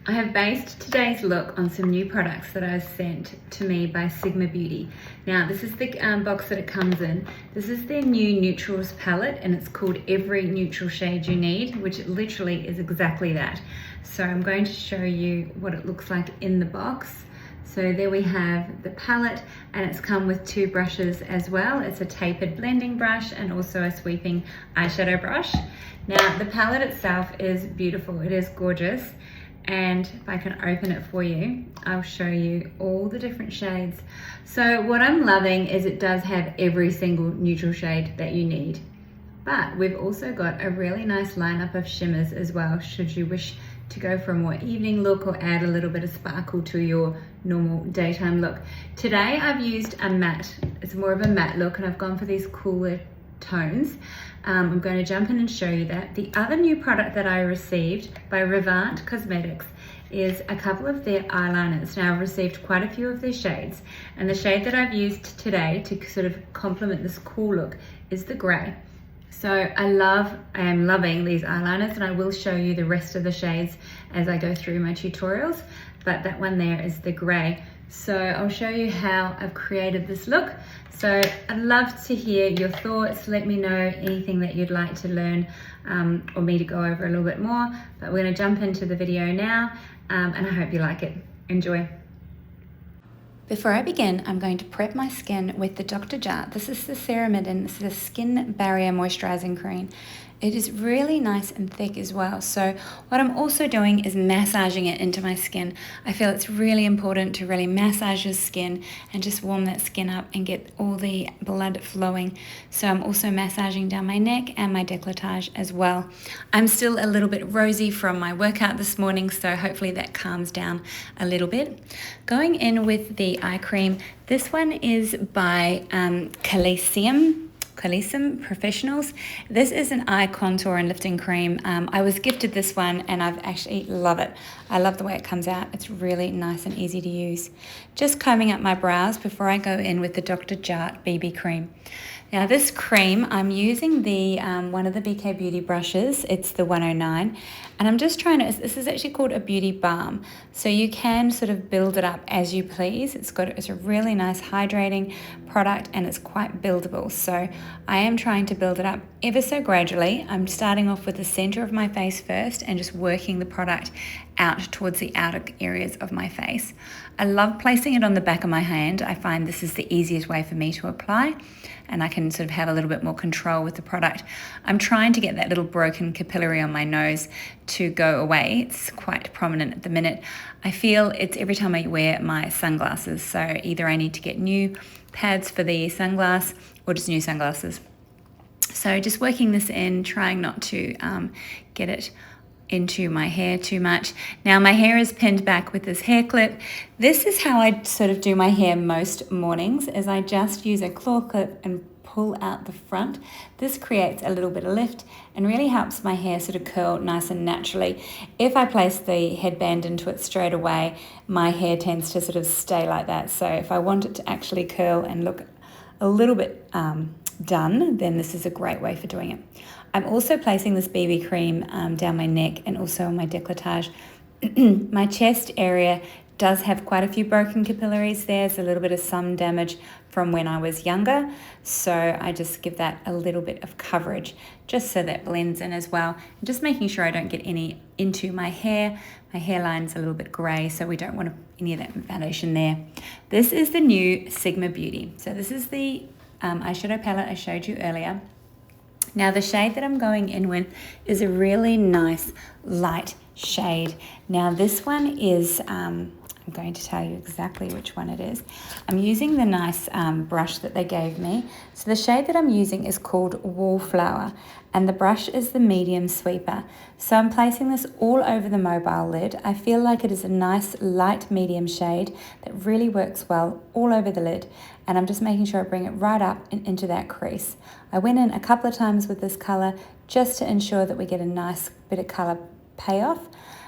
I have based today's look on some new products that I was sent to me by MCoBeauty. Now, this is the box that it comes in. This is their new Neutrals palette, and it's called Every Neutral Shade You Need, which literally is exactly that. So I'm going to show you what it looks like in the box. So there we have the palette, and it's come with two brushes as well. It's a tapered blending brush and also a sweeping eyeshadow brush. Now, the palette itself is beautiful. It is gorgeous. And if I can open it for you, I'll show you all the different shades. So what I'm loving is it does have every single neutral shade that you need. But we've also got a really nice lineup of shimmers as well, should you wish to go for a more evening look or add a little bit of sparkle to your normal daytime look. Today I've used a matte. It's more of a matte look, and I've gone for these cooler tones. I'm going to jump in and show you that. The other new product that I received by Revant Cosmetics is a couple of their eyeliners. Now, I've received quite a few of their shades, and the shade that I've used today to sort of complement this cool look is the grey. So I am loving these eyeliners, and I will show you the rest of the shades as I go through my tutorials, but that one there is the grey. So I'll show you how I've created this look. So I'd love to hear your thoughts. Let me know anything that you'd like to learn or me to go over a little bit more. But we're going to jump into the video now, and I hope you like it. Enjoy. Before I begin, I'm going to prep my skin with the Dr. Jart. This is the Ceramidin. This is a skin barrier moisturizing cream. It is really nice and thick as well. So what I'm also doing is massaging it into my skin. I feel it's really important to really massage your skin and just warm that skin up and get all the blood flowing. So I'm also massaging down my neck and my décolletage as well. I'm still a little bit rosy from my workout this morning, so hopefully that calms down a little bit. Going in with the eye cream, this one is by Calecim Professionals. This is an eye contour and lifting cream. I was gifted this one, and I've actually love it. I love the way it comes out. It's really nice and easy to use. Just combing up my brows before I go in with the Dr. Jart BB cream. Now this cream, I'm using the one of the MCoBeauty brushes. It's the 109, and I'm just trying to, this is actually called a beauty balm. So you can sort of build it up as you please. It's a really nice hydrating product, and it's quite buildable. So I am trying to build it up ever so gradually. I'm starting off with the center of my face first and just working the product out towards the outer areas of my face. I love placing it on the back of my hand. I find this is the easiest way for me to apply, and I can sort of have a little bit more control with the product. I'm trying to get that little broken capillary on my nose to go away. It's quite prominent at the minute. I feel it's every time I wear my sunglasses. So either I need to get new pads for the sunglass or just new sunglasses. So just working this in, trying not to get it into my hair too much. Now my hair is pinned back with this hair clip. This is how I sort of do my hair most mornings, is I just use a claw clip and pull out the front. This creates a little bit of lift and really helps my hair sort of curl nice and naturally. If I place the headband into it straight away, my hair tends to sort of stay like that. So if I want it to actually curl and look a little bit done, then this is a great way for doing it. I'm also placing this BB cream down my neck and also on my décolletage. My chest area does have quite a few broken capillaries there. There's a little bit of sun damage from when I was younger. So I just give that a little bit of coverage just so that blends in as well. And just making sure I don't get any into my hair. My hairline's a little bit gray, so we don't want any of that foundation there. This is the new MCoBeauty. So this is the eyeshadow palette I showed you earlier. Now the shade that I'm going in with is a really nice light shade. Now this one is, I'm going to tell you exactly which one it is. I'm using the nice brush that they gave me. So the shade that I'm using is called Wallflower, and the brush is the medium sweeper. So I'm placing this all over the mobile lid. I feel like it is a nice light medium shade that really works well all over the lid, and I'm just making sure I bring it right up and into that crease. I went in a couple of times with this color just to ensure that we get a nice bit of color payoff,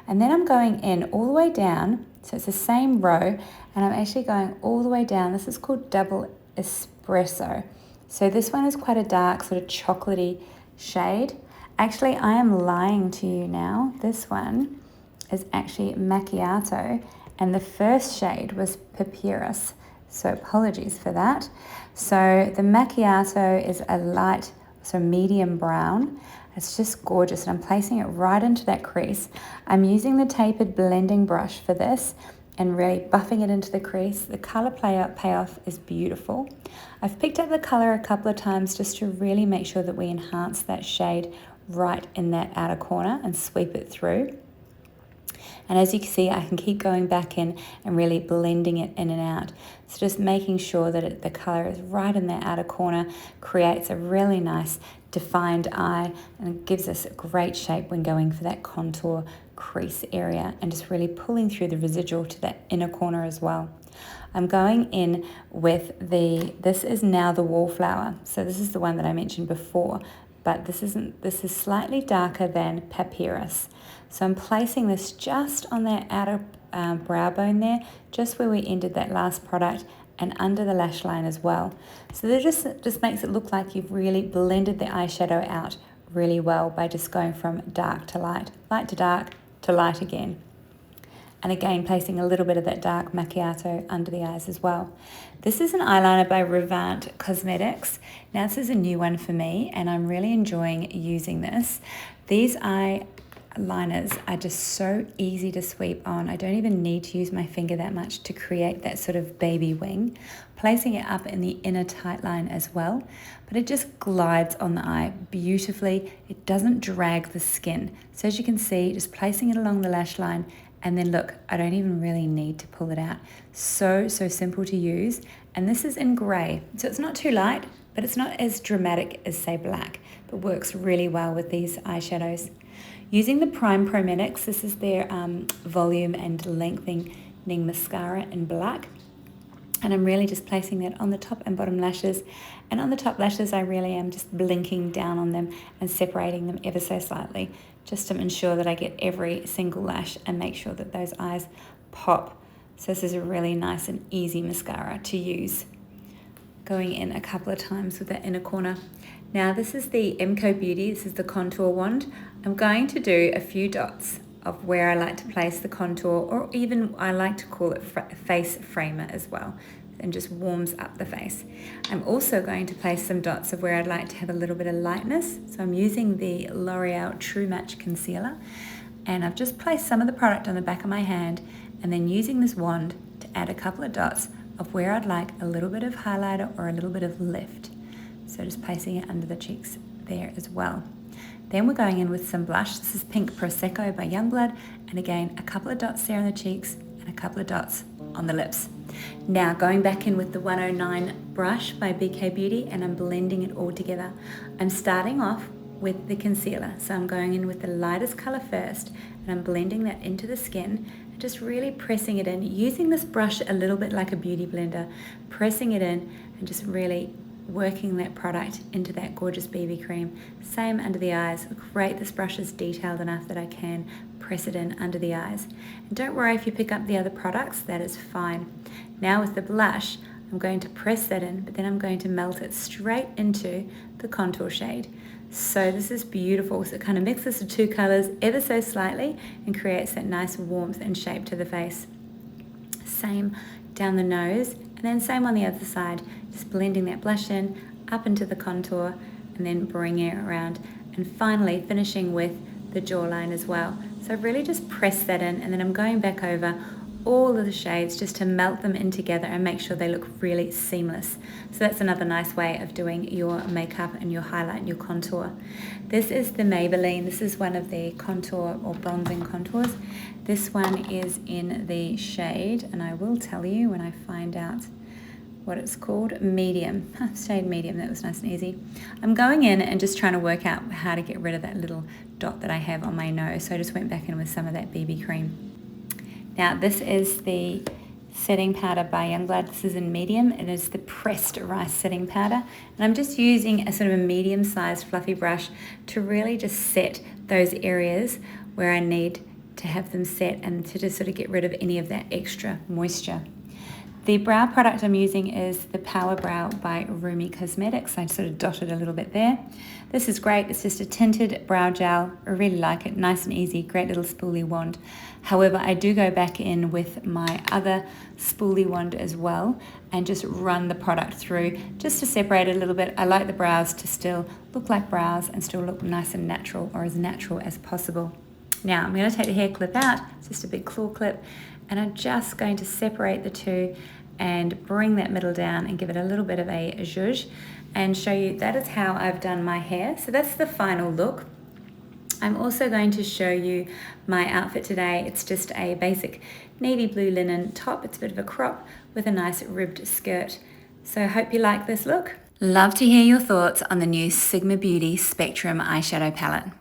and then I'm going in all the way down. So it's the same row, and I'm actually going all the way down. This is called Double Espresso. So this one is quite a dark sort of chocolatey shade. Actually, I am lying to you now. This one is actually Macchiato, and the first shade was Papyrus. So apologies for that. So the Macchiato is a light, so medium brown. It's just gorgeous, and I'm placing it right into that crease. I'm using the tapered blending brush for this and really buffing it into the crease. The color payoff is beautiful. I've picked up the color a couple of times just to really make sure that we enhance that shade right in that outer corner and sweep it through. And as you can see, I can keep going back in and really blending it in and out. So just making sure that the color is right in that outer corner creates a really nice defined eye, and it gives us a great shape when going for that contour crease area, and just really pulling through the residual to that inner corner as well. I'm going in with this is now the Wallflower. So this is the one that I mentioned before, but this is slightly darker than Papyrus. So I'm placing this just on that outer brow bone there, just where we ended that last product, and under the lash line as well. So that just makes it look like you've really blended the eyeshadow out really well by just going from dark to light, light to dark to light again. And again, placing a little bit of that dark Macchiato under the eyes as well. This is an eyeliner by Revant Cosmetics. Now this is a new one for me, and I'm really enjoying using this. These eyeliners are just so easy to sweep on. I don't even need to use my finger that much to create that sort of baby wing. Placing it up in the inner tight line as well, but it just glides on the eye beautifully. It doesn't drag the skin. So as you can see, just placing it along the lash line, and then look, I don't even really need to pull it out. So simple to use. And this is in grey, so it's not too light, but it's not as dramatic as say black, but works really well with these eyeshadows. Using the Prometics, this is their volume and lengthening mascara in black. And I'm really just placing that on the top and bottom lashes. And on the top lashes, I really am just blinking down on them and separating them ever so slightly, just to ensure that I get every single lash and make sure that those eyes pop. So this is a really nice and easy mascara to use. Going in a couple of times with that inner corner. Now this is the MCoBeauty, this is the contour wand. I'm going to do a few dots of where I like to place the contour, or even I like to call it face framer as well, and just warms up the face. I'm also going to place some dots of where I'd like to have a little bit of lightness. So I'm using the L'Oreal True Match Concealer, and I've just placed some of the product on the back of my hand, and then using this wand to add a couple of dots of where I'd like a little bit of highlighter or a little bit of lift. So just placing it under the cheeks there as well. Then we're going in with some blush. This is Pink Prosecco by Youngblood, and again, a couple of dots there on the cheeks and a couple of dots on the lips. Now going back in with the 109 brush by MCoBeauty, and I'm blending it all together. I'm starting off with the concealer, so I'm going in with the lightest color first, and I'm blending that into the skin, and just really pressing it in, using this brush a little bit like a beauty blender, pressing it in and just really working that product into that gorgeous BB cream. Same under the eyes. Great, this brush is detailed enough that I can press it in under the eyes. And don't worry if you pick up the other products, that is fine. Now with the blush, I'm going to press that in, but then I'm going to melt it straight into the contour shade. So this is beautiful. So it kind of mixes the two colors ever so slightly and creates that nice warmth and shape to the face. Same down the nose, and then same on the other side. Just blending that blush in, up into the contour, and then bringing it around. And finally finishing with the jawline as well. So I've really just pressed that in, and then I'm going back over all of the shades just to melt them in together and make sure they look really seamless. So that's another nice way of doing your makeup and your highlight and your contour. This is the Maybelline. This is one of the contour or bronzing contours. This one is in the shade, and I will tell you when I find out what it's called, medium. Shade medium, that was nice and easy. I'm going in and just trying to work out how to get rid of that little dot that I have on my nose. So I just went back in with some of that BB cream. Now this is the setting powder by Youngblood. This is in medium. It is the pressed rice setting powder. And I'm just using a sort of a medium-sized fluffy brush to really just set those areas where I need to have them set, and to just sort of get rid of any of that extra moisture. The brow product I'm using is the Power Brow by Rumi Cosmetics. I sort of dotted a little bit there. This is great. It's just a tinted brow gel. I really like it. Nice and easy. Great little spoolie wand. However, I do go back in with my other spoolie wand as well and just run the product through just to separate it a little bit. I like the brows to still look like brows and still look nice and natural, or as natural as possible. Now I'm going to take the hair clip out. It's just a big claw clip, and I'm just going to separate the two and bring that middle down and give it a little bit of a zhuzh and show you that is how I've done my hair. So that's the final look. I'm also going to show you my outfit today. It's just a basic navy blue linen top. It's a bit of a crop with a nice ribbed skirt. So I hope you like this look. Love to hear your thoughts on the new Sigma Beauty Spectrum eyeshadow palette.